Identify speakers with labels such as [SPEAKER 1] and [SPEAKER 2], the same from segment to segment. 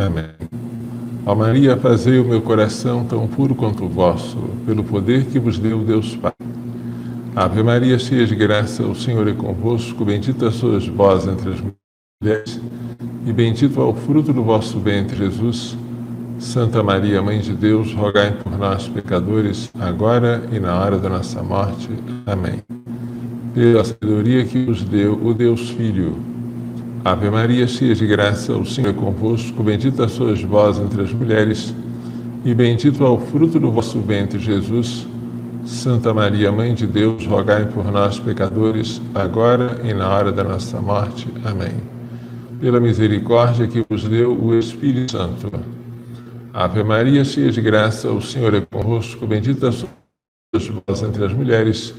[SPEAKER 1] Amém. Ó Maria, fazei o meu coração tão puro quanto o vosso, pelo poder que vos deu Deus Pai. Ave Maria, cheia de graça, o Senhor é convosco, bendita sois vós entre as mulheres, e bendito é o fruto do vosso ventre, Jesus. Santa Maria, Mãe de Deus, rogai por nós, pecadores, agora e na hora da nossa morte. Amém. Pela sabedoria que vos deu o Deus Filho. Ave Maria, cheia de graça, o Senhor é convosco, bendita sois vós entre as mulheres, e bendito é o fruto do vosso ventre, Jesus. Santa Maria, Mãe de Deus, rogai por nós, pecadores, agora e na hora da nossa morte. Amém. Pela misericórdia que vos deu o Espírito Santo. Ave Maria, cheia de graça, o Senhor é convosco, bendita sois vós entre as mulheres,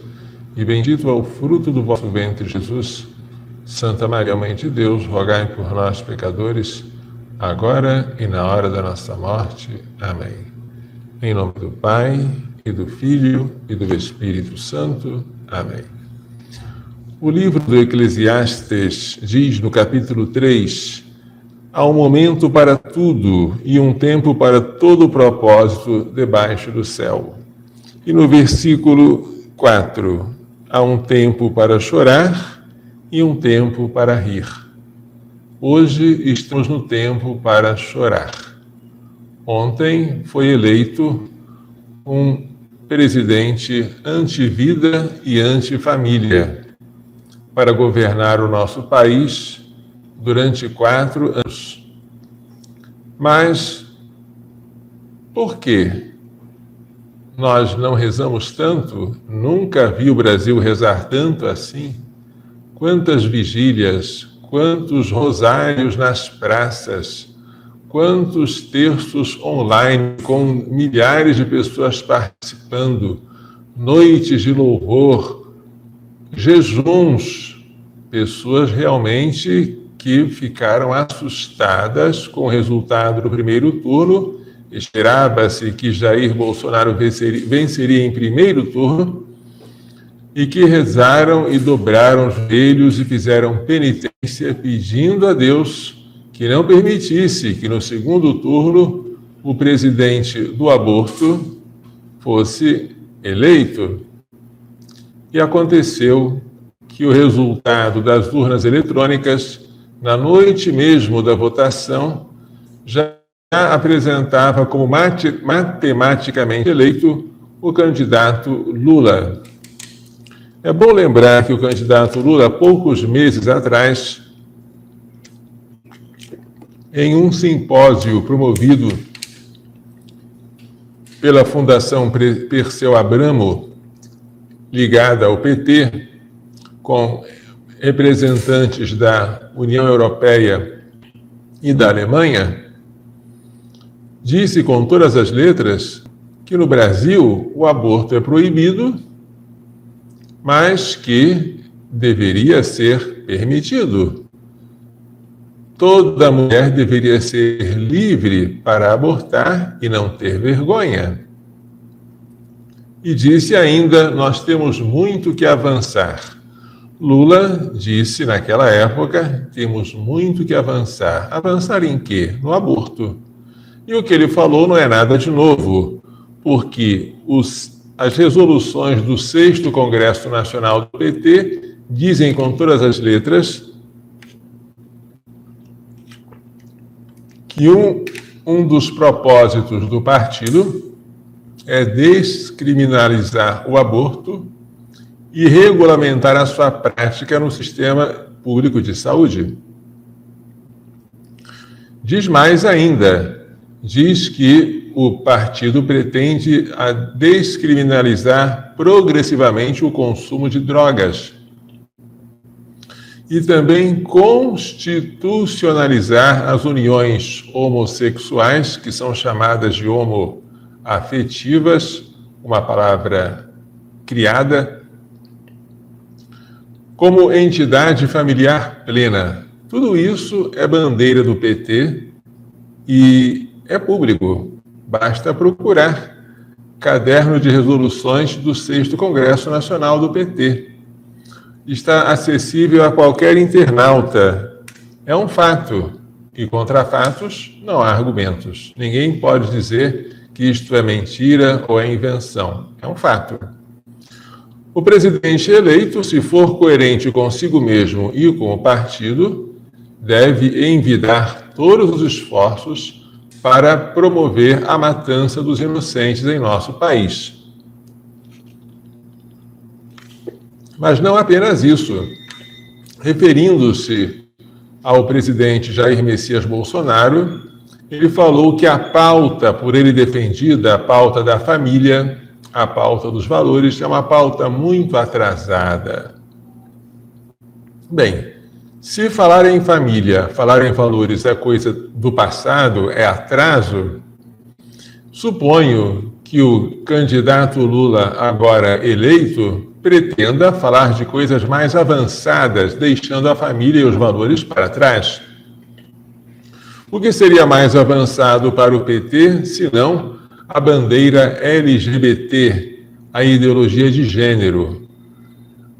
[SPEAKER 1] e bendito é o fruto do vosso ventre, Jesus. Santa Maria, Mãe de Deus, rogai por nós, pecadores, agora e na hora da nossa morte. Amém. Em nome do Pai, e do Filho, e do Espírito Santo. Amém. O livro do Eclesiastes diz no capítulo 3: há um momento para tudo e um tempo para todo o propósito debaixo do céu. E no versículo 4, há um tempo para chorar e um tempo para rir. Hoje estamos no tempo para chorar. Ontem foi eleito um presidente anti-vida e anti-família para governar o nosso país durante 4 anos. Mas por que nós não rezamos tanto? Nunca vi o Brasil rezar tanto assim. Quantas vigílias, quantos rosários nas praças, quantos terços online com milhares de pessoas participando, noites de louvor, jejuns, pessoas realmente que ficaram assustadas com o resultado do primeiro turno. Esperava-se que Jair Bolsonaro venceria em primeiro turno, e que rezaram e dobraram os joelhos e fizeram penitência, pedindo a Deus que não permitisse que no segundo turno o presidente do aborto fosse eleito. E aconteceu que o resultado das urnas eletrônicas, na noite mesmo da votação, já apresentava como matematicamente eleito o candidato Lula. É bom lembrar que o candidato Lula, há poucos meses atrás, em um simpósio promovido pela Fundação Perseu Abramo, ligada ao PT, com representantes da União Europeia e da Alemanha, disse com todas as letras que no Brasil o aborto é proibido, mas que deveria ser permitido. Toda mulher deveria ser livre para abortar e não ter vergonha. E disse ainda: nós temos muito que avançar. Lula disse naquela época: temos muito que avançar. Avançar em quê? No aborto. E o que ele falou não é nada de novo, porque as resoluções do 6º Congresso Nacional do PT dizem com todas as letras que um dos propósitos do partido é descriminalizar o aborto e regulamentar a sua prática no sistema público de saúde. Diz mais ainda, diz que o partido pretende descriminalizar progressivamente o consumo de drogas e também constitucionalizar as uniões homossexuais, que são chamadas de homoafetivas, uma palavra criada, como entidade familiar plena. Tudo isso é bandeira do PT e é público. Basta procurar caderno de resoluções do 6º Congresso Nacional do PT. Está acessível a qualquer internauta. É um fato. e contra fatos, não há argumentos. Ninguém pode dizer que isto é mentira ou é invenção. É um fato. O presidente eleito, se for coerente consigo mesmo e com o partido, deve envidar todos os esforços para promover a matança dos inocentes em nosso país. Mas não apenas isso. Referindo-se ao presidente Jair Messias Bolsonaro, ele falou que a pauta por ele defendida, a pauta da família, a pauta dos valores, é uma pauta muito atrasada. Bem, se falar em família, falar em valores é coisa do passado, é atraso, suponho que o candidato Lula, agora eleito, pretenda falar de coisas mais avançadas, deixando a família e os valores para trás. O que seria mais avançado para o PT, senão a bandeira LGBT, a ideologia de gênero?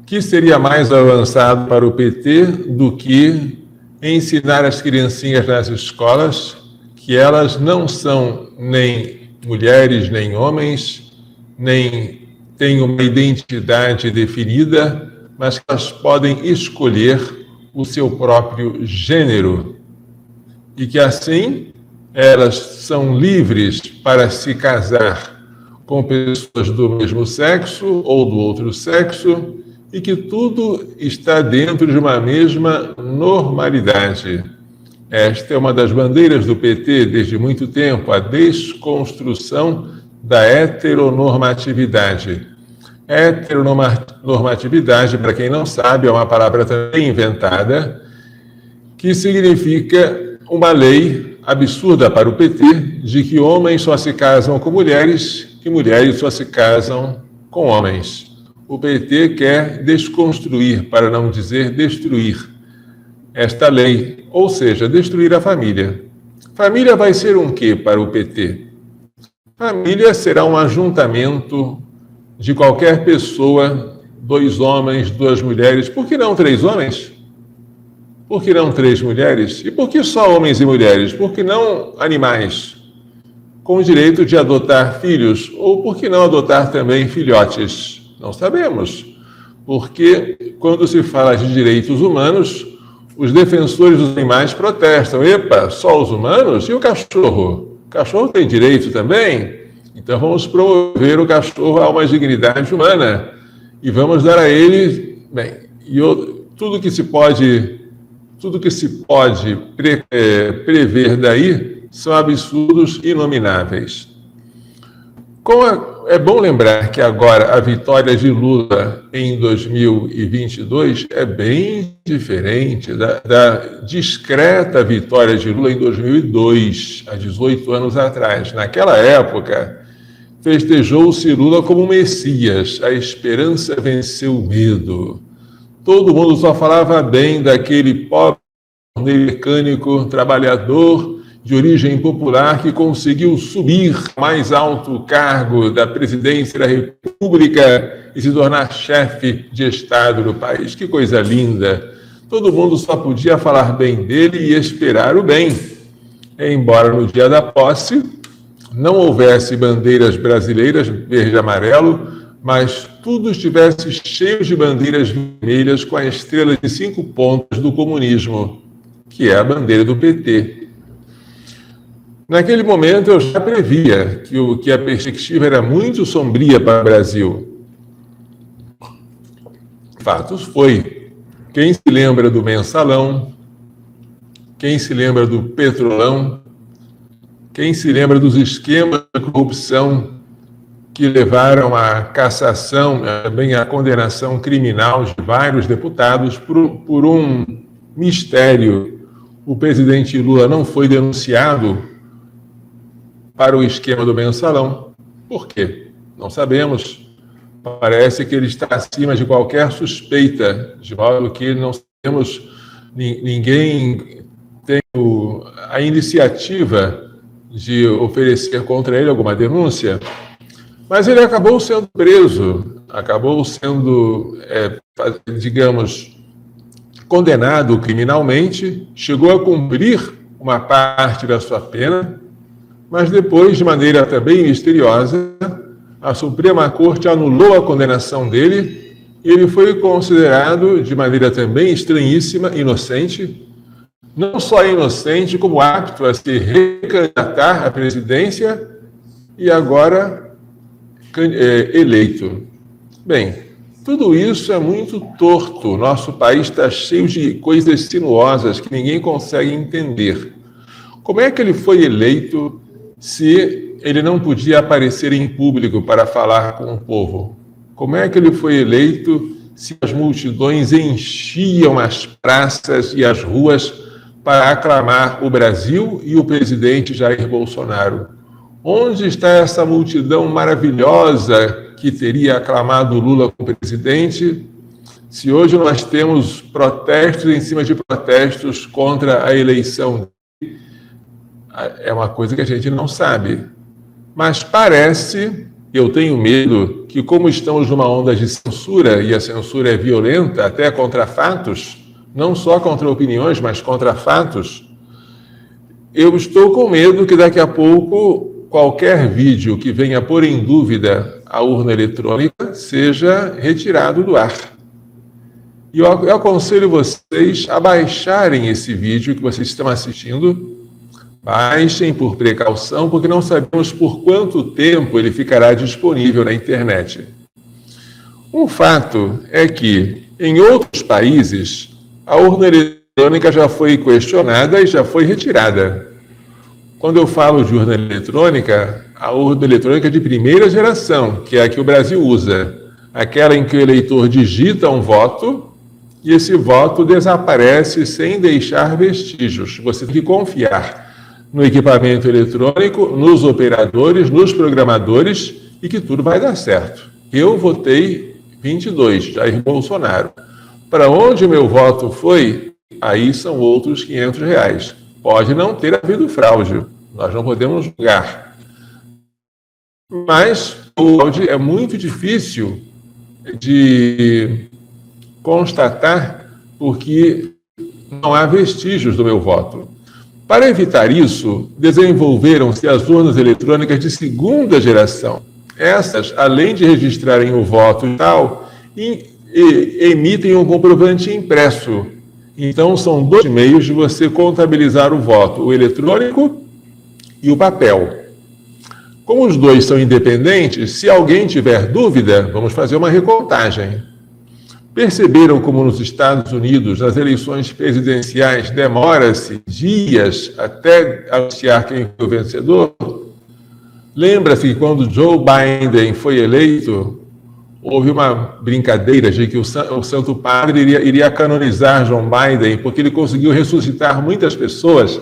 [SPEAKER 1] O que seria mais avançado para o PT do que ensinar as criancinhas nas escolas que elas não são nem mulheres nem homens, nem têm uma identidade definida, mas que elas podem escolher o seu próprio gênero e que assim elas são livres para se casar com pessoas do mesmo sexo ou do outro sexo e que tudo está dentro de uma mesma normalidade. Esta é uma das bandeiras do PT desde muito tempo, a desconstrução da heteronormatividade. Heteronormatividade, para quem não sabe, é uma palavra também inventada, que significa uma lei absurda para o PT de que homens só se casam com mulheres e mulheres só se casam com homens. O PT quer desconstruir, para não dizer destruir, esta lei, ou seja, destruir a família. Família vai ser um quê para o PT? Família será um ajuntamento de qualquer pessoa, 2 homens, 2 mulheres. Por que não 3 homens? Por que não 3 mulheres? E por que só homens e mulheres? Por que não animais? Com o direito de adotar filhos? Ou por que não adotar também filhotes? Não sabemos. Porque quando se fala de direitos humanos, os defensores dos animais protestam. Epa, só os humanos? E o cachorro? O cachorro tem direito também? Então vamos promover o cachorro a uma dignidade humana e vamos dar a ele, bem, tudo que se pode prever daí são absurdos inomináveis. É bom lembrar que agora a vitória de Lula em 2022 é bem diferente da discreta vitória de Lula em 2002, há 18 anos atrás. Naquela época, festejou-se Lula como Messias, a esperança venceu o medo. Todo mundo só falava bem daquele pobre mecânico trabalhador de origem popular que conseguiu subir ao mais alto cargo da presidência da República e se tornar chefe de Estado do país. Que coisa linda! Todo mundo só podia falar bem dele e esperar o bem. Embora no dia da posse não houvesse bandeiras brasileiras, verde e amarelo, mas tudo estivesse cheio de bandeiras vermelhas com a estrela de 5 pontas do comunismo, que é a bandeira do PT. Naquele momento eu já previa que a perspectiva era muito sombria para o Brasil. Fatos foi. Quem se lembra do Mensalão? Quem se lembra do Petrolão? Quem se lembra dos esquemas de corrupção que levaram à cassação, também à condenação criminal de vários deputados por um mistério? O presidente Lula não foi denunciado para o esquema do Mensalão. Por quê? Não sabemos. Parece que ele está acima de qualquer suspeita, de modo que não temos ninguém tem a iniciativa de oferecer contra ele alguma denúncia, mas ele acabou sendo preso, acabou sendo, digamos, condenado criminalmente, chegou a cumprir uma parte da sua pena, mas depois, de maneira também misteriosa, a Suprema Corte anulou a condenação dele e ele foi considerado, de maneira também estranhíssima, inocente, não só inocente, como apto a se recandidatar à presidência e agora eleito. Bem, tudo isso é muito torto. Nosso país está cheio de coisas sinuosas que ninguém consegue entender. Como é que ele foi eleito se ele não podia aparecer em público para falar com o povo? Como é que ele foi eleito se as multidões enchiam as praças e as ruas para aclamar o Brasil e o presidente Jair Bolsonaro? Onde está essa multidão maravilhosa que teria aclamado Lula como presidente, se hoje nós temos protestos em cima de protestos contra a eleição? É uma coisa que a gente não sabe. Mas parece, eu tenho medo, que como estamos numa onda de censura, e a censura é violenta até contra fatos, não só contra opiniões, mas contra fatos, eu estou com medo que daqui a pouco qualquer vídeo que venha pôr em dúvida a urna eletrônica seja retirado do ar. E eu aconselho vocês a baixarem esse vídeo que vocês estão assistindo. Baixem por precaução, porque não sabemos por quanto tempo ele ficará disponível na internet. Um fato é que, em outros países, a urna eletrônica já foi questionada e já foi retirada. Quando eu falo de urna eletrônica, a urna eletrônica de primeira geração, que é a que o Brasil usa, aquela em que o eleitor digita um voto e esse voto desaparece sem deixar vestígios. Você tem que confiar no equipamento eletrônico, nos operadores, nos programadores e que tudo vai dar certo. Eu votei 22, Jair Bolsonaro. Para onde o meu voto foi, aí são outros R$500. Pode não ter havido fraude, nós não podemos julgar. Mas o fraude é muito difícil de constatar porque não há vestígios do meu voto. Para evitar isso, desenvolveram-se as urnas eletrônicas de segunda geração. Essas, além de registrarem o voto e tal, emitem um comprovante impresso. Então, são dois meios de você contabilizar o voto, o eletrônico e o papel. Como os dois são independentes, se alguém tiver dúvida, vamos fazer uma recontagem. Perceberam como nos Estados Unidos, nas eleições presidenciais, demora-se dias até anunciar quem foi o vencedor? Lembra-se que quando Joe Biden foi eleito, houve uma brincadeira de que o Santo Padre iria canonizar Joe Biden, porque ele conseguiu ressuscitar muitas pessoas,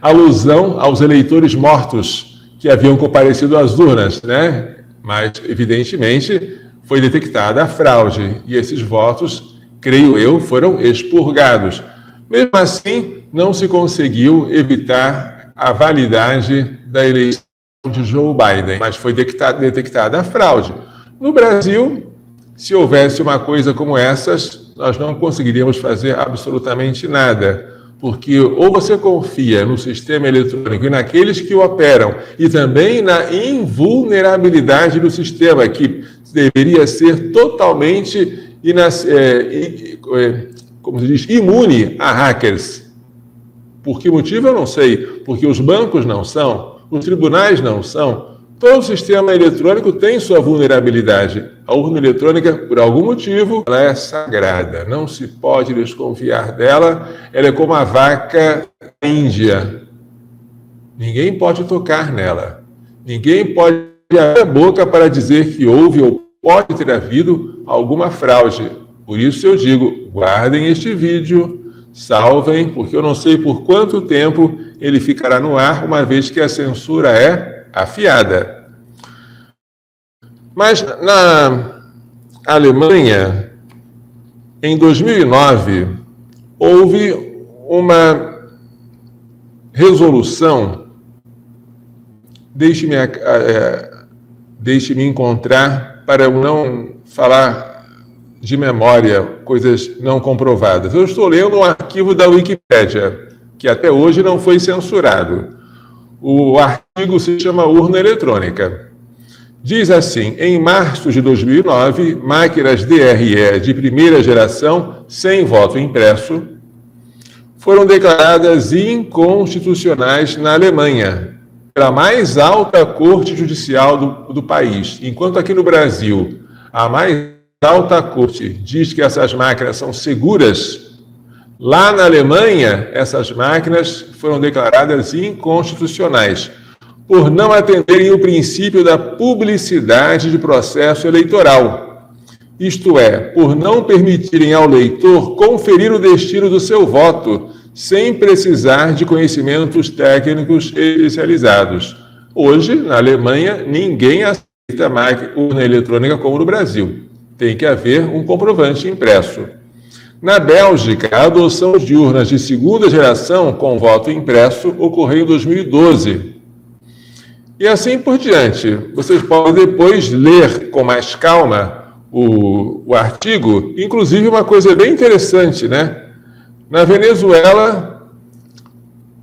[SPEAKER 1] alusão aos eleitores mortos que haviam comparecido às urnas, né? Mas, evidentemente, foi detectada a fraude e esses votos, creio eu, foram expurgados. Mesmo assim, não se conseguiu evitar a validade da eleição de Joe Biden, mas foi detectada a fraude. No Brasil, se houvesse uma coisa como essas, nós não conseguiríamos fazer absolutamente nada, porque ou você confia no sistema eletrônico e naqueles que o operam, e também na invulnerabilidade do sistema, que deveria ser totalmente como se diz, imune a hackers. Por que motivo eu não sei, porque os bancos não são, os tribunais não são. Todo sistema eletrônico tem sua vulnerabilidade. A urna eletrônica, por algum motivo, ela é sagrada. Não se pode desconfiar dela. Ela é como a vaca índia. Ninguém pode tocar nela. Ninguém pode abrir a boca para dizer que houve ou pode ter havido alguma fraude. Por isso eu digo, guardem este vídeo, salvem, porque eu não sei por quanto tempo ele ficará no ar, uma vez que a censura é afiada. Mas na Alemanha, em 2009, houve uma resolução, deixe-me encontrar para eu não falar de memória coisas não comprovadas. Eu estou lendo um arquivo da Wikipédia, que até hoje não foi censurado. O artigo se chama Urna Eletrônica. Diz assim: em março de 2009, máquinas DRE de primeira geração, sem voto impresso, foram declaradas inconstitucionais na Alemanha, pela mais alta corte judicial do país. Enquanto aqui no Brasil, a mais alta corte diz que essas máquinas são seguras, lá na Alemanha, essas máquinas foram declaradas inconstitucionais, por não atenderem o princípio da publicidade de processo eleitoral. Isto é, por não permitirem ao leitor conferir o destino do seu voto, sem precisar de conhecimentos técnicos especializados. Hoje, na Alemanha, ninguém aceita urna eletrônica como no Brasil. Tem que haver um comprovante impresso. Na Bélgica, a adoção de urnas de segunda geração com voto impresso ocorreu em 2012. E assim por diante. Vocês podem depois ler com mais calma o artigo. Inclusive, uma coisa bem interessante, né? Na Venezuela,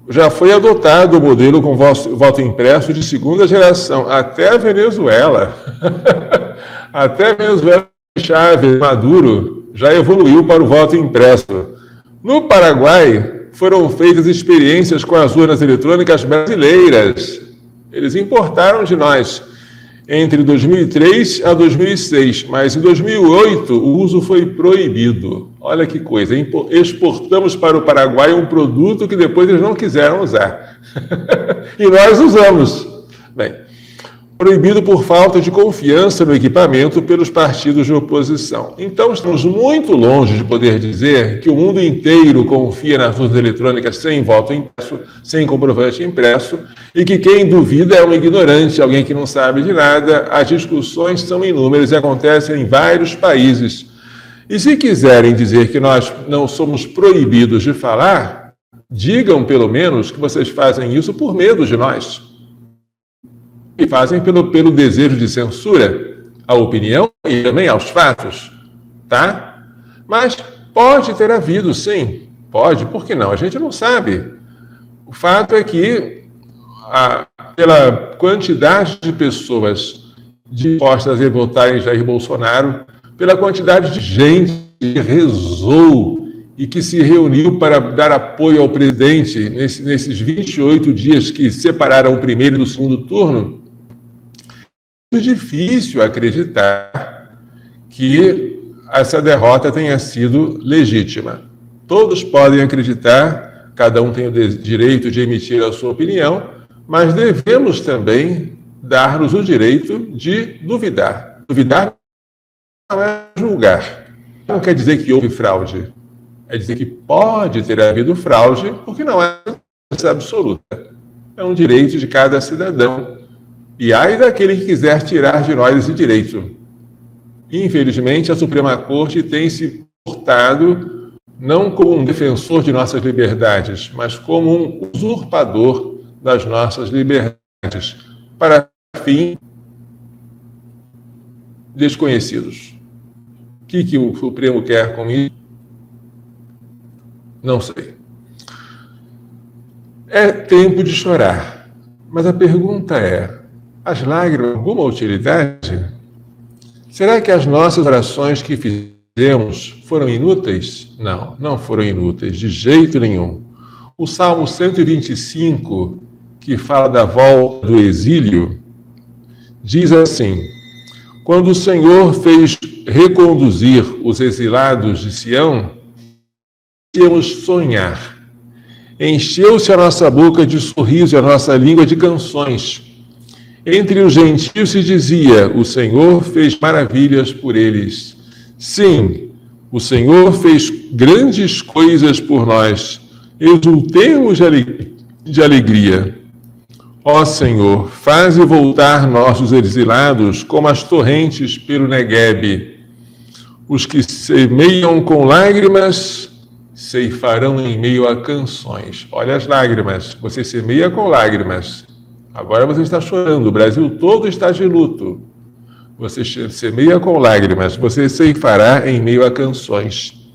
[SPEAKER 1] já foi adotado o modelo com voto impresso de segunda geração. Até a Venezuela, Chávez, Maduro, já evoluiu para o voto impresso. No Paraguai, foram feitas experiências com as urnas eletrônicas brasileiras. Eles importaram de nós entre 2003 a 2006, mas em 2008 o uso foi proibido. Olha que coisa, exportamos para o Paraguai um produto que depois eles não quiseram usar. E nós usamos. Bem, proibido por falta de confiança no equipamento pelos partidos de oposição. Então, estamos muito longe de poder dizer que o mundo inteiro confia nas urnas eletrônicas sem voto impresso, sem comprovante impresso, e que quem duvida é um ignorante, alguém que não sabe de nada. As discussões são inúmeras e acontecem em vários países. E se quiserem dizer que nós não somos proibidos de falar, digam pelo menos que vocês fazem isso por medo de nós. E fazem pelo desejo de censura à opinião e também aos fatos, tá? Mas pode ter havido, sim. Pode, por que não? A gente não sabe. O fato é que, pela quantidade de pessoas dispostas a votarem Jair Bolsonaro, pela quantidade de gente que rezou e que se reuniu para dar apoio ao presidente nesses 28 dias que separaram o primeiro do segundo turno, é difícil acreditar que essa derrota tenha sido legítima. Todos podem acreditar, cada um tem o direito de emitir a sua opinião, mas devemos também dar-nos o direito de duvidar. Duvidar não é julgar. Não quer dizer que houve fraude. É dizer que pode ter havido fraude, porque não é absoluta. É um direito de cada cidadão. E ai daquele que quiser tirar de nós esse direito. Infelizmente, a Suprema Corte tem se portado não como um defensor de nossas liberdades, mas como um usurpador das nossas liberdades, para fins desconhecidos. O que o Supremo quer com isso? Não sei. É tempo de chorar. Mas a pergunta é: as lágrimas têm alguma utilidade? Será que as nossas orações que fizemos foram inúteis? Não, não foram inúteis, de jeito nenhum. O Salmo 125, que fala da volta do exílio, diz assim: quando o Senhor fez reconduzir os exilados de Sião, íamos sonhar. Encheu-se a nossa boca de sorriso e a nossa língua de canções. Entre os gentios se dizia: o Senhor fez maravilhas por eles. Sim, o Senhor fez grandes coisas por nós. Exultemos de alegria. Ó Senhor, faze voltar nossos exilados como as torrentes pelo Neguebe. Os que semeiam com lágrimas ceifarão em meio a canções. Olha as lágrimas. Você semeia com lágrimas. Agora você está chorando. O Brasil todo está de luto. Você semeia com lágrimas. Você ceifará em meio a canções.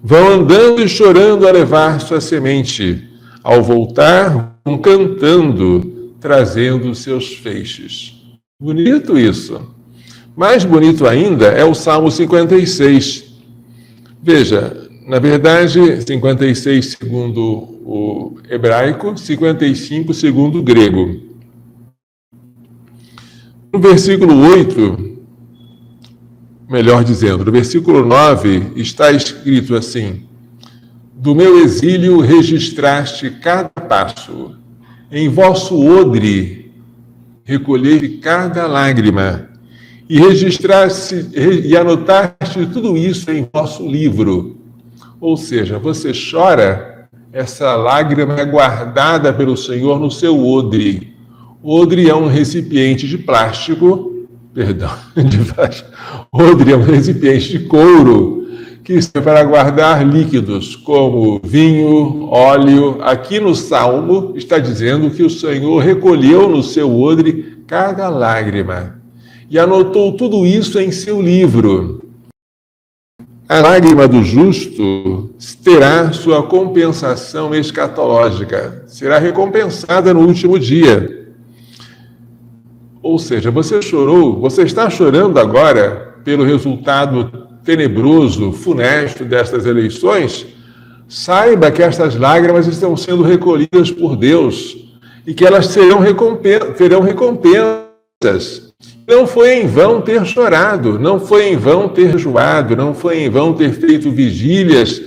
[SPEAKER 1] Vão andando e chorando a levar sua semente. Ao voltar, vão cantando, trazendo seus feixes. Bonito isso. Mais bonito ainda é o Salmo 56. Veja, na verdade, 56 segundo o hebraico, 55 segundo o grego. No versículo 8, melhor dizendo, no versículo 9, está escrito assim: do meu exílio registraste cada passo, em vosso odre recolheste cada lágrima, e registraste e anotaste tudo isso em vosso livro. Ou seja, você chora, essa lágrima é guardada pelo Senhor no seu odre. Odre é um recipiente de plástico, odre é um recipiente de couro, que serve para guardar líquidos, como vinho, óleo. Aqui no Salmo está dizendo que o Senhor recolheu no seu odre cada lágrima e anotou tudo isso em seu livro. A lágrima do justo terá sua compensação escatológica, será recompensada no último dia. Ou seja, você chorou, você está chorando agora pelo resultado tenebroso, funesto destas eleições. Saiba que estas lágrimas estão sendo recolhidas por Deus e que elas terão recompensas. Não foi em vão ter chorado, não foi em vão ter jejuado, não foi em vão ter feito vigílias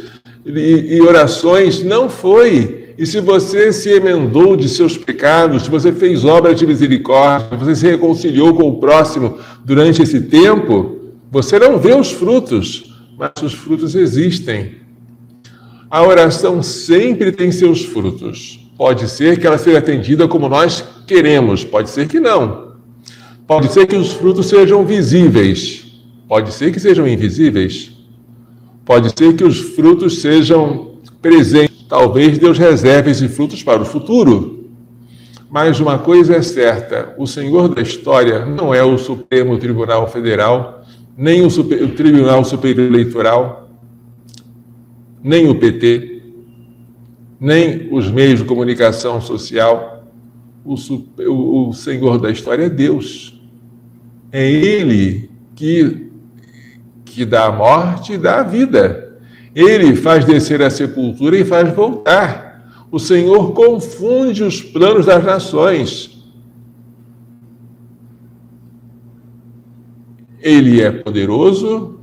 [SPEAKER 1] e orações, não foi. E se você se emendou de seus pecados, se você fez obra de misericórdia, se você se reconciliou com o próximo durante esse tempo, você não vê os frutos, mas os frutos existem. A oração sempre tem seus frutos. Pode ser que ela seja atendida como nós queremos, pode ser que não. Pode ser que os frutos sejam visíveis, pode ser que sejam invisíveis, pode ser que os frutos sejam presentes. Talvez Deus reserve esses frutos para o futuro. Mas uma coisa é certa, o Senhor da história não é o Supremo Tribunal Federal, nem o Tribunal Superior Eleitoral, nem o PT, nem os meios de comunicação social. O Senhor da história é Deus. É Ele que dá a morte e dá a vida. Ele faz descer a sepultura e faz voltar. O Senhor confunde os planos das nações. Ele é poderoso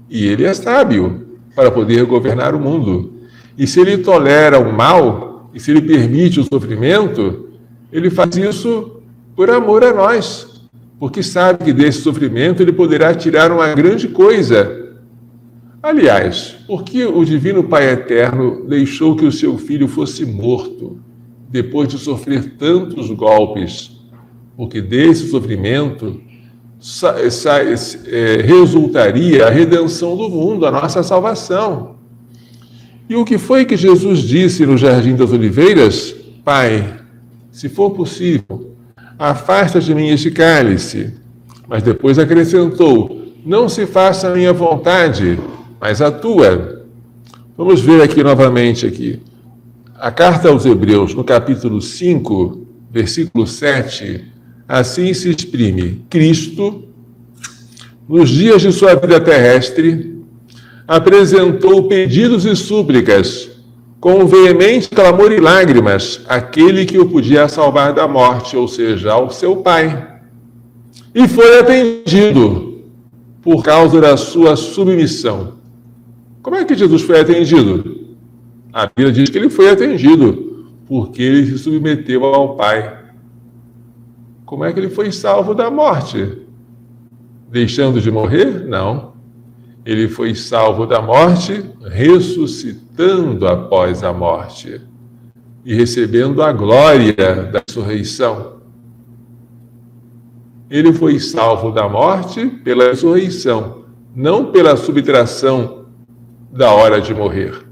[SPEAKER 1] e ele é sábio para poder governar o mundo. E se ele tolera o mal, e se ele permite o sofrimento, ele faz isso por amor a nós, porque sabe que desse sofrimento ele poderá tirar uma grande coisa. Aliás, por que o Divino Pai Eterno deixou que o seu filho fosse morto, depois de sofrer tantos golpes? Porque desse sofrimento resultaria a redenção do mundo, a nossa salvação. E o que foi que Jesus disse no Jardim das Oliveiras? Pai, se for possível, afasta de mim este cálice. Mas depois acrescentou, não se faça a minha vontade, mas a tua. Vamos ver aqui novamente aqui. A carta aos Hebreus, no capítulo 5, versículo 7, assim se exprime: Cristo, nos dias de sua vida terrestre, apresentou pedidos e súplicas, com veemente clamor e lágrimas, àquele que o podia salvar da morte, ou seja, ao seu Pai. E foi atendido por causa da sua submissão. Como é que Jesus foi atendido? A Bíblia diz que ele foi atendido porque ele se submeteu ao Pai. Como é que ele foi salvo da morte? Deixando de morrer? Não. Ele foi salvo da morte, ressuscitando após a morte e recebendo a glória da ressurreição. Ele foi salvo da morte pela ressurreição, não pela subtração da hora de morrer.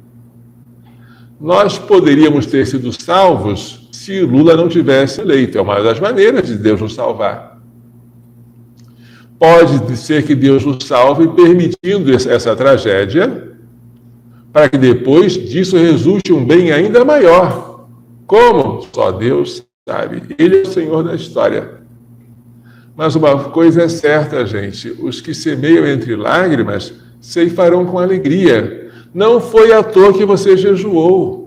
[SPEAKER 1] Nós poderíamos ter sido salvos se Lula não tivesse eleito. É uma das maneiras de Deus nos salvar. Pode ser que Deus nos salve permitindo essa tragédia, para que depois disso resulte um bem ainda maior. Como? Só Deus sabe. Ele é o Senhor da história. Mas uma coisa é certa, gente: os que semeiam entre lágrimas ceifarão com alegria. Não foi à toa que você jejuou.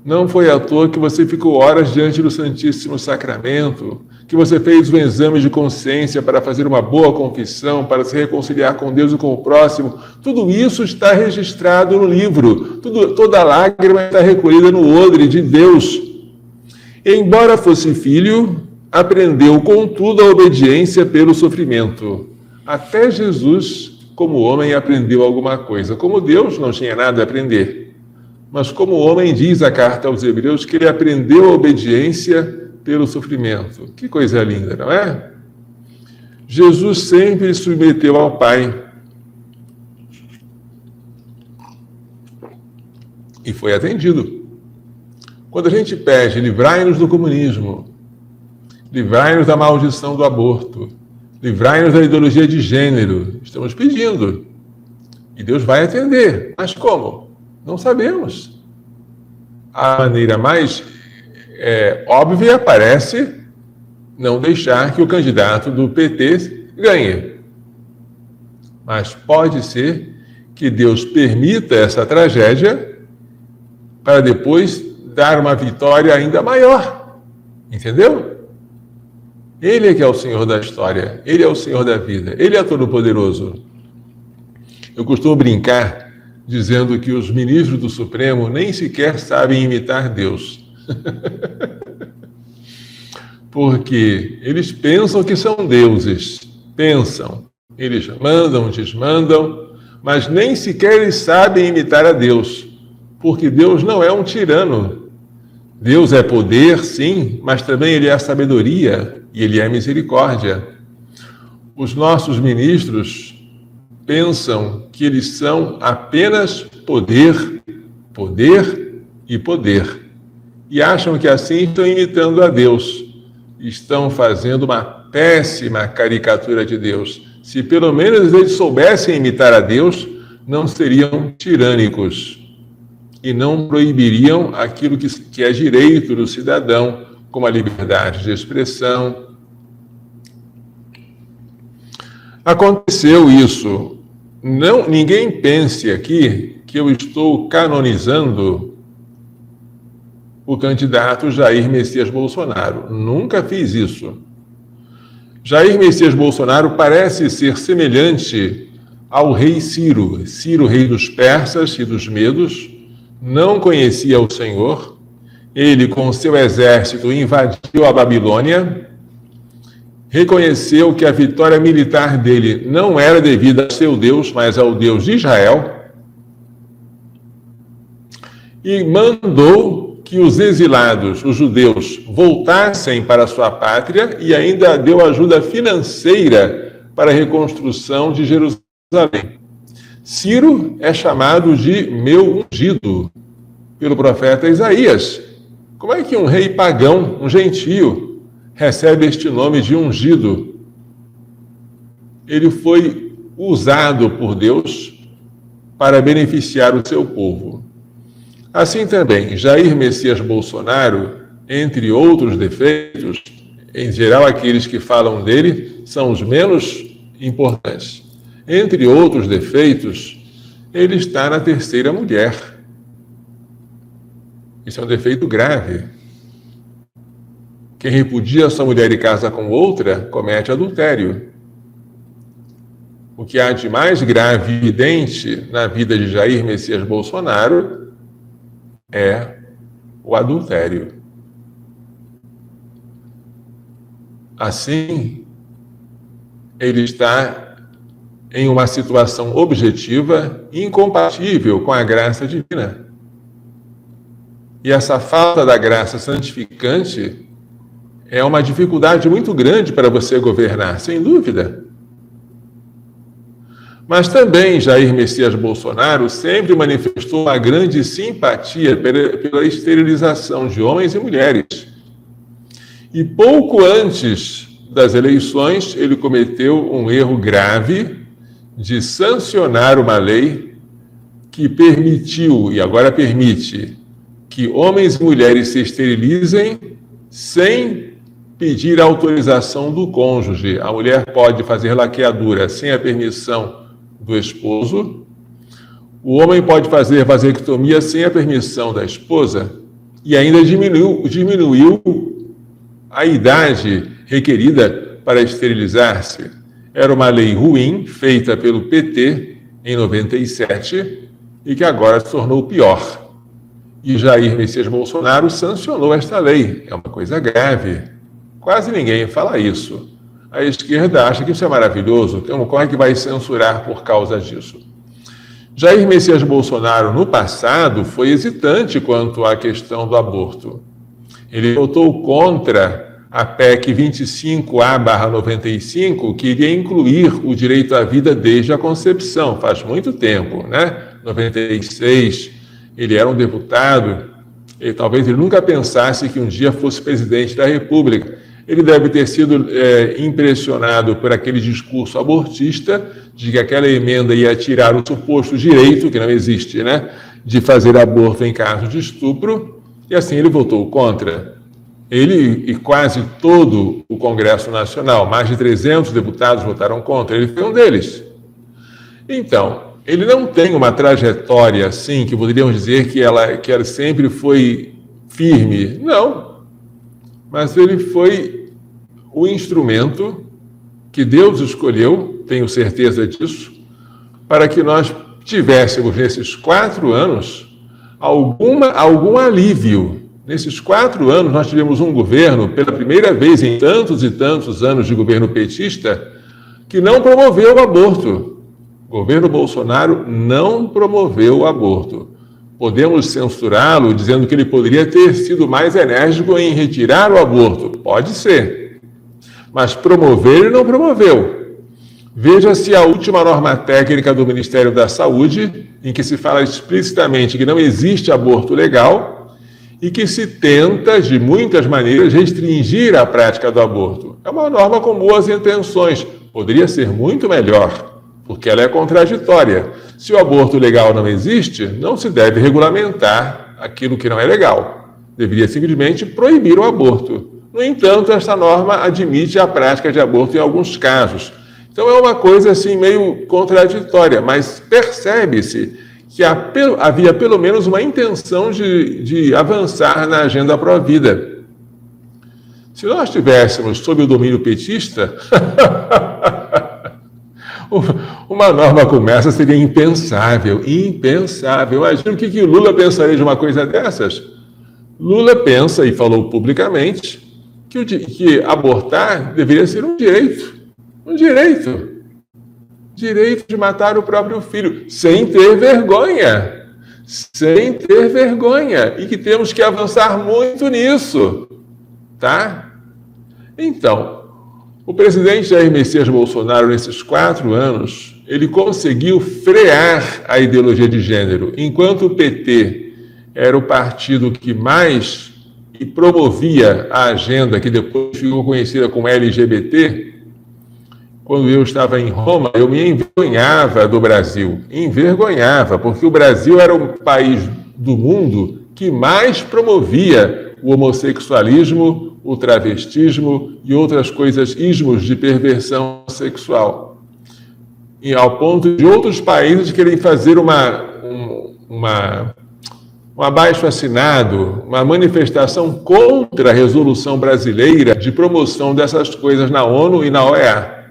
[SPEAKER 1] Não foi à toa que você ficou horas diante do Santíssimo Sacramento, que você fez um exame de consciência para fazer uma boa confissão, para se reconciliar com Deus e com o próximo. Tudo isso está registrado no livro. Toda lágrima está recolhida no odre de Deus. Embora fosse filho, aprendeu, contudo, a obediência pelo sofrimento. Até Jesus, como homem, aprendeu alguma coisa. Como Deus, não tinha nada a aprender. Mas como homem, diz a carta aos Hebreus que ele aprendeu a obediência pelo sofrimento. Que coisa linda, não é? Jesus sempre se submeteu ao Pai. E foi atendido. Quando a gente pede, livrai-nos do comunismo, livrai-nos da maldição do aborto, livrai-nos da ideologia de gênero, estamos pedindo. E Deus vai atender. Mas como? Não sabemos. A maneira mais óbvia parece não deixar que o candidato do PT ganhe. Mas pode ser que Deus permita essa tragédia para depois dar uma vitória ainda maior. Entendeu? Ele é que é o Senhor da história. Ele é o Senhor da vida. Ele é todo-poderoso. Eu costumo brincar dizendo que os ministros do Supremo nem sequer sabem imitar Deus. Porque eles pensam que são deuses. Pensam. Eles mandam, desmandam, mas nem sequer eles sabem imitar a Deus. Porque Deus não é um tirano. Deus é poder, sim, mas também Ele é sabedoria e Ele é misericórdia. Os nossos ministros pensam que eles são apenas poder, poder e poder. E acham que assim estão imitando a Deus. Estão fazendo uma péssima caricatura de Deus. Se pelo menos eles soubessem imitar a Deus, não seriam tirânicos. E não proibiriam aquilo que é direito do cidadão, como a liberdade de expressão. Aconteceu isso. Ninguém pense aqui que eu estou canonizando o candidato Jair Messias Bolsonaro. Nunca fiz isso. Jair Messias Bolsonaro parece ser semelhante ao rei Ciro. Ciro, rei dos persas e dos medos, não conhecia o Senhor. Ele, com seu exército, invadiu a Babilônia, reconheceu que a vitória militar dele não era devida ao seu Deus, mas ao Deus de Israel, e mandou que os exilados, os judeus, voltassem para a sua pátria e ainda deu ajuda financeira para a reconstrução de Jerusalém. Ciro é chamado de meu ungido pelo profeta Isaías. Como é que um rei pagão, um gentio, recebe este nome de ungido? Ele foi usado por Deus para beneficiar o seu povo. Assim também, Jair Messias Bolsonaro, entre outros defeitos, em geral aqueles que falam dele são os menos importantes. Entre outros defeitos, ele está na terceira mulher. Isso é um defeito grave. Quem repudia sua mulher e casa com outra, comete adultério. O que há de mais grave e evidente na vida de Jair Messias Bolsonaro é o adultério. Assim, ele está em uma situação objetiva incompatível com a graça divina. E essa falta da graça santificante é uma dificuldade muito grande para você governar, sem dúvida. Mas também Jair Messias Bolsonaro sempre manifestou uma grande simpatia pela esterilização de homens e mulheres. E pouco antes das eleições, ele cometeu um erro grave de sancionar uma lei que permitiu, e agora permite, que homens e mulheres se esterilizem sem pedir autorização do cônjuge. A mulher pode fazer laqueadura sem a permissão do esposo. O homem pode fazer vasectomia sem a permissão da esposa e ainda diminuiu a idade requerida para esterilizar-se. Era uma lei ruim, feita pelo PT em 97 e que agora se tornou pior. E Jair Messias Bolsonaro sancionou esta lei. É uma coisa grave. Quase ninguém fala isso. A esquerda acha que isso é maravilhoso, então como é que vai censurar por causa disso? Jair Messias Bolsonaro, no passado, foi hesitante quanto à questão do aborto. Ele votou contra a PEC 25A/95, que iria incluir o direito à vida desde a concepção, faz muito tempo, né? 96, ele era um deputado, e talvez ele nunca pensasse que um dia fosse presidente da República. Ele deve ter sido impressionado por aquele discurso abortista, de que aquela emenda ia tirar o suposto direito, que não existe, né, de fazer aborto em caso de estupro, e assim ele votou contra. Ele e quase todo o Congresso Nacional, mais de 300 deputados votaram contra, ele foi um deles. Então, ele não tem uma trajetória assim, que poderíamos dizer que ela sempre foi firme. Não. Mas ele foi o instrumento que Deus escolheu, tenho certeza disso, para que nós tivéssemos nesses 4 anos algum alívio. Nesses 4 anos nós tivemos um governo, pela primeira vez em tantos e tantos anos de governo petista, que não promoveu o aborto. O governo Bolsonaro não promoveu o aborto. Podemos censurá-lo dizendo que ele poderia ter sido mais enérgico em retirar o aborto. Pode ser. Mas promover ele não promoveu. Veja-se a última norma técnica do Ministério da Saúde, em que se fala explicitamente que não existe aborto legal e que se tenta, de muitas maneiras, restringir a prática do aborto. É uma norma com boas intenções. Poderia ser muito melhor, porque ela é contraditória. Se o aborto legal não existe, não se deve regulamentar aquilo que não é legal. Deveria simplesmente proibir o aborto. No entanto, esta norma admite a prática de aborto em alguns casos. Então é uma coisa assim meio contraditória, mas percebe-se que havia pelo menos uma intenção de avançar na agenda pró-vida. Se nós estivéssemos sob o domínio petista, uma norma como essa seria impensável, impensável. Imagina o que o Lula pensaria de uma coisa dessas. Lula pensa, e falou publicamente, que abortar deveria ser um direito. Um direito. Direito de matar o próprio filho, sem ter vergonha. Sem ter vergonha. E que temos que avançar muito nisso. Tá? Então, o presidente Jair Messias Bolsonaro, nesses 4 anos, ele conseguiu frear a ideologia de gênero. Enquanto o PT era o partido que mais promovia a agenda, que depois ficou conhecida como LGBT, quando eu estava em Roma, eu me envergonhava do Brasil. Envergonhava, porque o Brasil era o país do mundo que mais promovia o homossexualismo, o travestismo e outras coisas, ismos de perversão sexual. E ao ponto de outros países querem fazer um abaixo-assinado, uma manifestação contra a resolução brasileira de promoção dessas coisas na ONU e na OEA.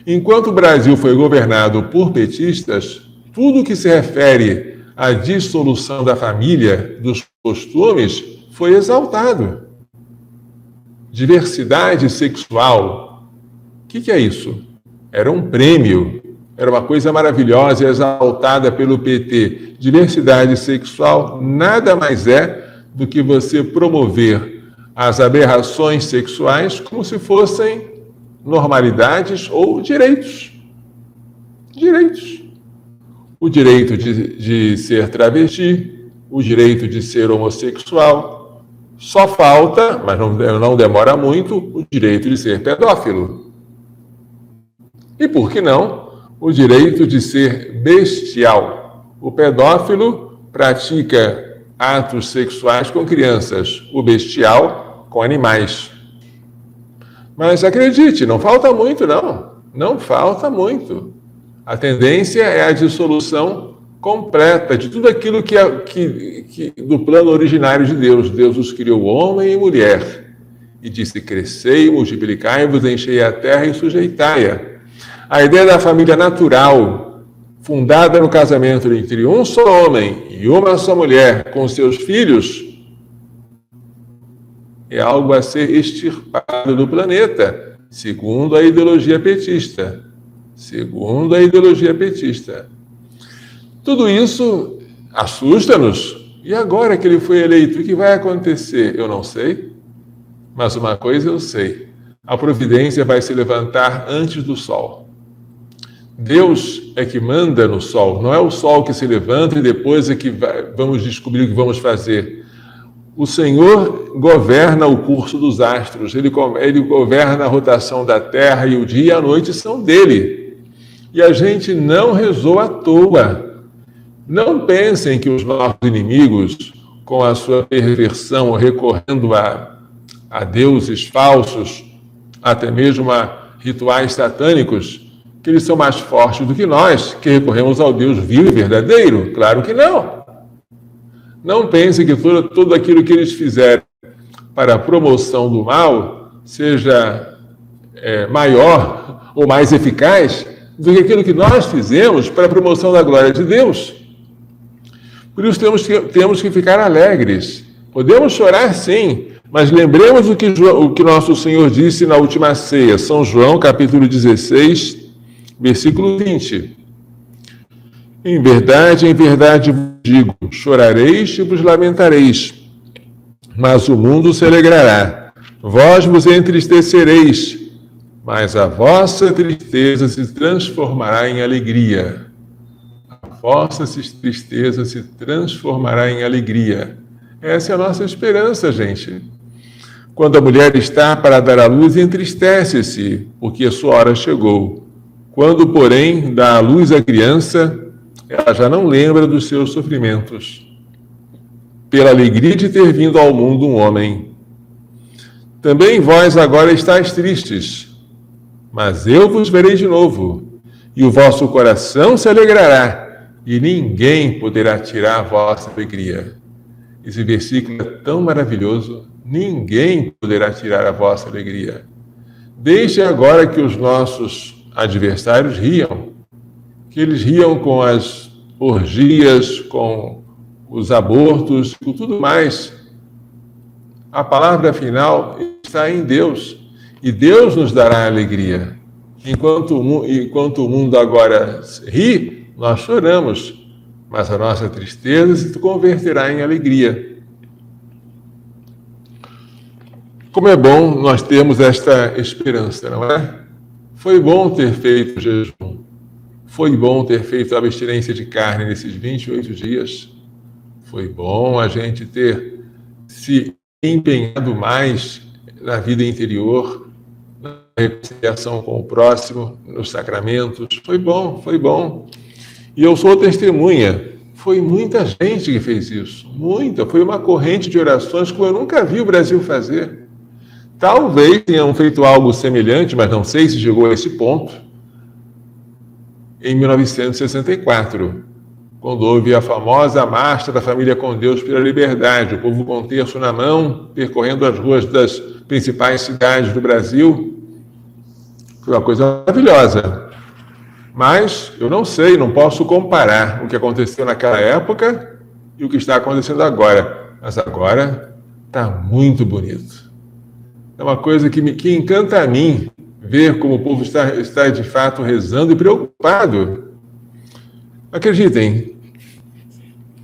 [SPEAKER 1] Enquanto o Brasil foi governado por petistas, tudo que se refere à dissolução da família, dos costumes, foi exaltado. Diversidade sexual. O que é isso? Era um prêmio, era uma coisa maravilhosa e exaltada pelo PT. Diversidade sexual nada mais é do que você promover as aberrações sexuais como se fossem normalidades ou direitos. Direitos. O direito de ser travesti, o direito de ser homossexual. Só falta, mas não demora muito, o direito de ser pedófilo. E por que não, o direito de ser bestial. O pedófilo pratica atos sexuais com crianças, o bestial com animais. Mas acredite, não falta muito, não. Não falta muito. A tendência é a dissolução completa de tudo aquilo que do plano originário de Deus. Deus os criou homem e mulher. E disse, crescei, multiplicai-vos, enchei a terra e sujeitai-a. A ideia da família natural, fundada no casamento entre um só homem e uma só mulher, com seus filhos, é algo a ser extirpado do planeta, segundo a ideologia petista. Segundo a ideologia petista. Tudo isso assusta-nos. E agora que ele foi eleito, o que vai acontecer? Eu não sei. Mas uma coisa eu sei. A providência vai se levantar antes do sol. Deus é que manda no sol. Não é o sol que se levanta e depois é que vamos descobrir o que vamos fazer. O Senhor governa o curso dos astros. Ele governa a rotação da terra e o dia e a noite são dele. E a gente não rezou à toa. Não pensem que os nossos inimigos, com a sua perversão, recorrendo a deuses falsos, até mesmo a rituais satânicos, que eles são mais fortes do que nós, que recorremos ao Deus vivo e verdadeiro. Claro que não. Não pensem que tudo aquilo que eles fizerem para a promoção do mal seja maior ou mais eficaz do que aquilo que nós fizemos para a promoção da glória de Deus. Por isso temos que ficar alegres. Podemos chorar sim, mas lembremos o que nosso Senhor disse na última ceia, São João, capítulo 16, versículo 20. Em verdade vos digo, chorareis e vos lamentareis, mas o mundo se alegrará. Vós vos entristecereis, mas a vossa tristeza se transformará em alegria. A vossa tristeza se transformará em alegria. Essa é a nossa esperança, gente. Quando a mulher está para dar à luz, entristece-se, porque a sua hora chegou. Quando, porém, dá à luz a criança, ela já não lembra dos seus sofrimentos, pela alegria de ter vindo ao mundo um homem. Também vós agora estáis tristes, mas eu vos verei de novo, e o vosso coração se alegrará, e ninguém poderá tirar a vossa alegria. Esse versículo é tão maravilhoso, ninguém poderá tirar a vossa alegria. Deixe agora que os nossos adversários riam, que eles riam com as orgias, com os abortos, com tudo mais. A palavra final está em Deus, e Deus nos dará alegria. Enquanto o mundo agora ri, nós choramos, mas a nossa tristeza se converterá em alegria. Como é bom nós termos esta esperança, não é? Foi bom ter feito o jejum. Foi bom ter feito a abstinência de carne nesses 28 dias. Foi bom a gente ter se empenhado mais na vida interior, na reconciliação com o próximo, nos sacramentos. Foi bom, foi bom. E eu sou testemunha. Foi muita gente que fez isso. Muita. Foi uma corrente de orações como eu nunca vi o Brasil fazer. Talvez tenham feito algo semelhante, mas não sei se chegou a esse ponto, em 1964, quando houve a famosa Marcha da Família com Deus pela Liberdade, o povo com terço na mão, percorrendo as ruas das principais cidades do Brasil. Foi uma coisa maravilhosa. Mas eu não sei, não posso comparar o que aconteceu naquela época e o que está acontecendo agora. Mas agora está muito bonito. É uma coisa que encanta a mim, ver como o povo está de fato rezando e preocupado. Acreditem,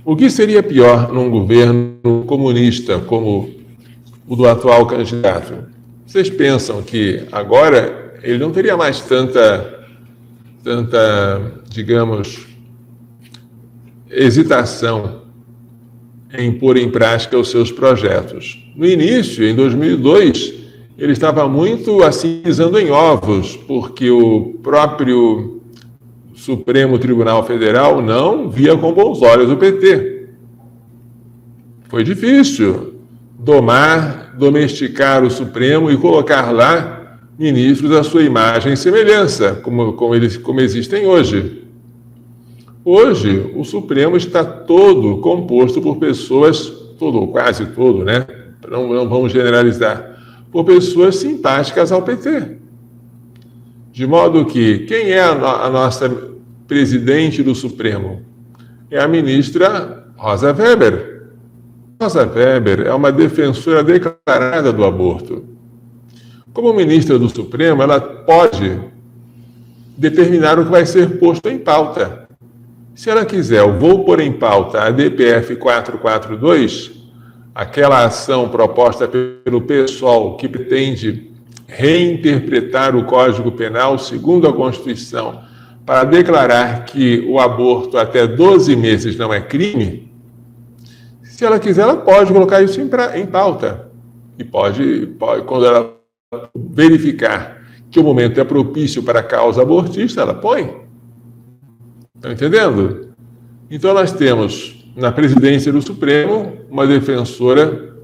[SPEAKER 1] o que seria pior num governo comunista como o do atual candidato? Vocês pensam que agora ele não teria mais tanta, digamos, hesitação em pôr em prática os seus projetos? No início, em 2002, ele estava muito assim pisando em ovos, porque o próprio Supremo Tribunal Federal não via com bons olhos o PT. Foi difícil domesticar o Supremo e colocar lá ministros à sua imagem e semelhança, como existem hoje. Hoje, o Supremo está todo composto por pessoas, todo ou quase todo, né? Não vamos generalizar, por pessoas simpáticas ao PT. De modo que, quem é a nossa presidente do Supremo? É a ministra Rosa Weber. Rosa Weber é uma defensora declarada do aborto. Como ministra do Supremo, ela pode determinar o que vai ser posto em pauta. Se ela quiser, eu vou pôr em pauta a DPF 442, aquela ação proposta pelo PSOL que pretende reinterpretar o Código Penal segundo a Constituição para declarar que o aborto até 12 meses não é crime. Se ela quiser, ela pode colocar isso em pauta. E pode, quando ela verificar que o momento é propício para a causa abortista, ela põe. Estão entendendo? Então, nós temos na presidência do Supremo uma defensora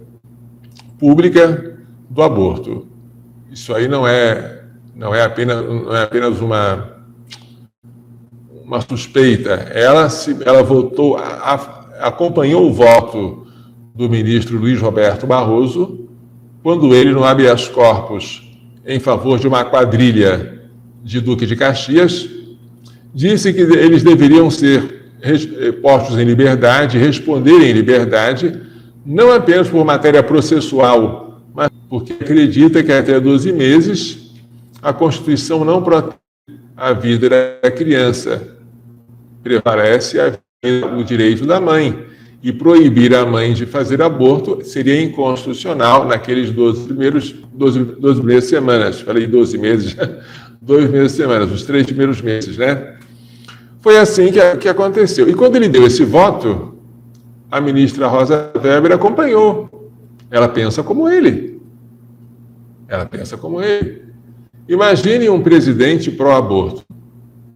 [SPEAKER 1] pública do aborto. Isso aí não é apenas uma suspeita. Ela votou, acompanhou o voto do ministro Luiz Roberto Barroso, quando ele, no habeas corpus em favor de uma quadrilha de Duque de Caxias, disse que eles deveriam ser postos em liberdade, responderem em liberdade, não apenas por matéria processual, mas porque acredita que até 12 meses a Constituição não protege a vida da criança. Prevalece o direito da mãe. E proibir a mãe de fazer aborto seria inconstitucional naqueles 12 primeiras semanas. Falei 12 meses, 2 primeiras semanas, os 3 primeiros meses, né? Foi assim que aconteceu. E quando ele deu esse voto, a ministra Rosa Weber acompanhou. Ela pensa como ele. Imagine um presidente pró-aborto,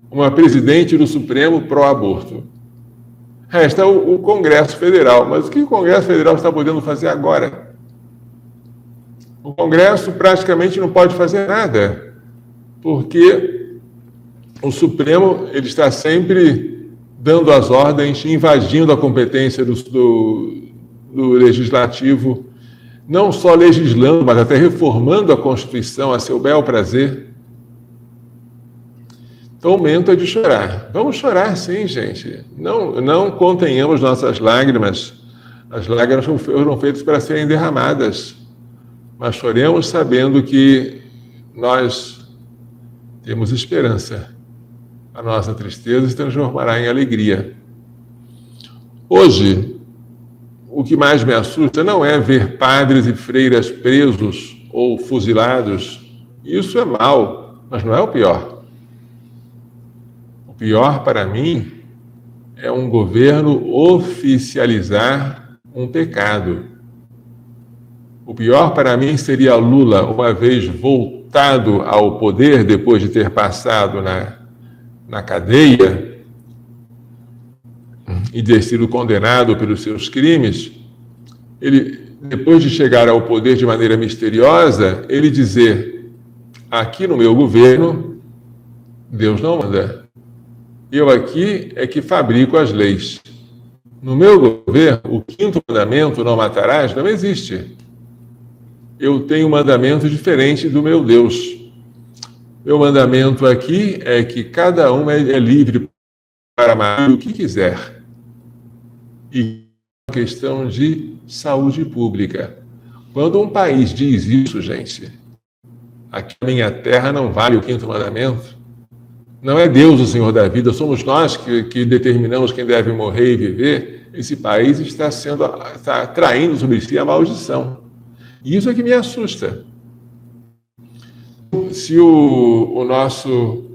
[SPEAKER 1] uma presidente do Supremo pró-aborto. Resta o Congresso Federal. Mas o que o Congresso Federal está podendo fazer agora? O Congresso praticamente não pode fazer nada, porque o Supremo ele está sempre dando as ordens, invadindo a competência do Legislativo, não só legislando, mas até reformando a Constituição a seu bel prazer. Então, o momento é de chorar. Vamos chorar, sim, gente. Não contenhamos nossas lágrimas. As lágrimas foram feitas para serem derramadas. Mas choremos sabendo que nós temos esperança. A nossa tristeza se transformará em alegria. Hoje, o que mais me assusta não é ver padres e freiras presos ou fuzilados. Isso é mal, mas não é o pior. O pior para mim é um governo oficializar um pecado. O pior para mim seria Lula, uma vez voltado ao poder, depois de ter passado na cadeia e ter sido condenado pelos seus crimes, ele, depois de chegar ao poder de maneira misteriosa, ele dizer: aqui no meu governo, Deus não manda. Eu aqui é que fabrico as leis. No meu governo, o 5º mandamento, não matarás, não existe. Eu tenho um mandamento diferente do meu Deus. Meu mandamento aqui é que cada um é livre para amar o que quiser. E é uma questão de saúde pública. Quando um país diz isso, gente, aqui na minha terra não vale o 5º mandamento, não é Deus o Senhor da vida, somos nós que determinamos quem deve morrer e viver. Esse país está traindo sobre si a maldição. E isso é que me assusta. Se o nosso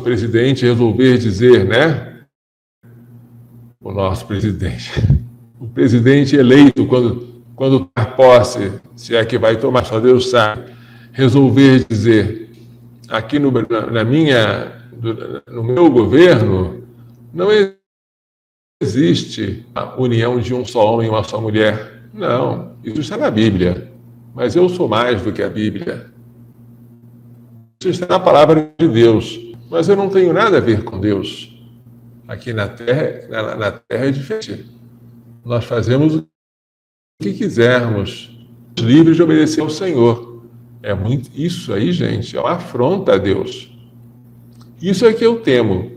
[SPEAKER 1] presidente resolver dizer, né? O nosso presidente, o presidente eleito, quando tomar posse, se é que vai tomar, só Deus sabe, resolver dizer, aqui no meu governo, não existe a união de um só homem e uma só mulher. Não, isso está na Bíblia. Mas eu sou mais do que a Bíblia. Isso está na palavra de Deus. Mas eu não tenho nada a ver com Deus. Aqui na Terra é diferente. Nós fazemos o que quisermos, livres de obedecer ao Senhor. Isso aí, gente, é uma afronta a Deus. Isso é que eu temo.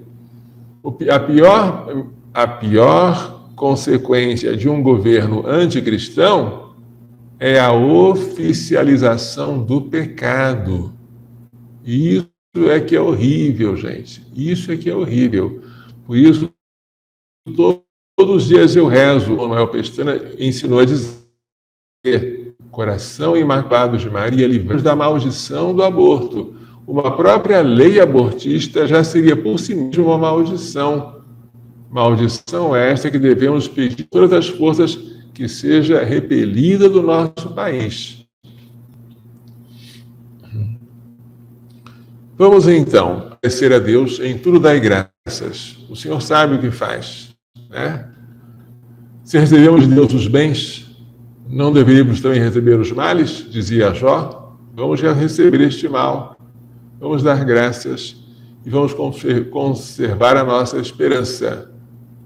[SPEAKER 1] A pior consequência de um governo anticristão é a oficialização do pecado. Isso é que é horrível, gente. Isso é que é horrível. Por isso, todos os dias eu rezo. O Manuel Pestana ensinou a dizer: coração imaculado de Maria, livra-nos da maldição do aborto. Uma própria lei abortista já seria por si mesma uma maldição. Maldição esta que devemos pedir todas as forças que seja repelida do nosso país. Vamos então agradecer a Deus em tudo, dar graças. O Senhor sabe o que faz, né? Se recebemos de Deus os bens, não deveríamos também receber os males, dizia Jó. Vamos receber este mal, vamos dar graças e vamos conservar a nossa esperança,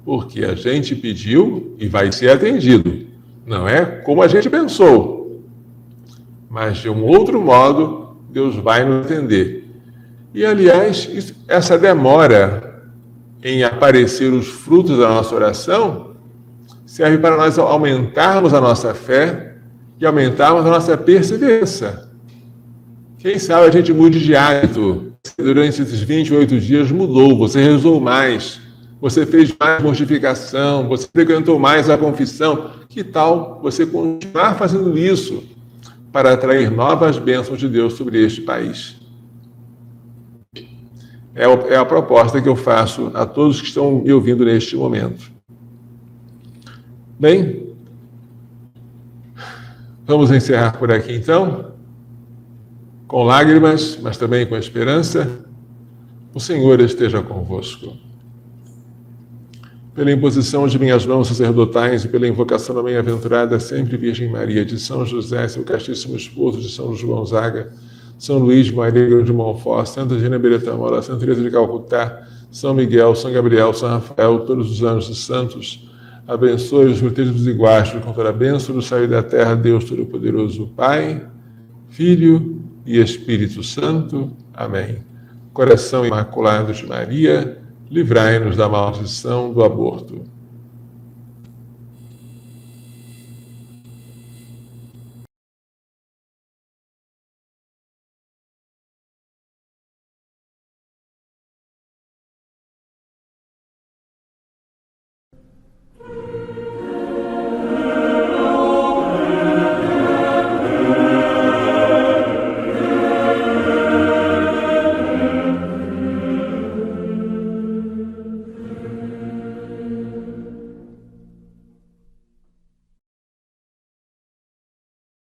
[SPEAKER 1] porque a gente pediu e vai ser atendido. Não é como a gente pensou, mas de um outro modo Deus vai nos atender. E, aliás, essa demora em aparecer os frutos da nossa oração serve para nós aumentarmos a nossa fé e aumentarmos a nossa perseverança. Quem sabe a gente mude de hábito. Durante esses 28 dias mudou, você rezou mais, você fez mais mortificação, você frequentou mais a confissão. Que tal você continuar fazendo isso para atrair novas bênçãos de Deus sobre este país? É a proposta que eu faço a todos que estão me ouvindo neste momento. Bem, vamos encerrar por aqui então, com lágrimas, mas também com esperança. O Senhor esteja convosco. Pela imposição de minhas mãos sacerdotais e pela invocação da bem-aventurada sempre Virgem Maria, de São José, seu castíssimo esposo, de São João Gonzaga, São Luís Maria de Montfort, Santa Gina Beretta-Mola, Santa Teresa de Calcutá, São Miguel, São Gabriel, São Rafael, todos os anjos e santos, abençoe os morteiros e guastos com toda a bênção do céu e da terra, Deus Todo-Poderoso, Pai, Filho e Espírito Santo. Amém. Coração Imaculado de Maria, livrai-nos da maldição do aborto.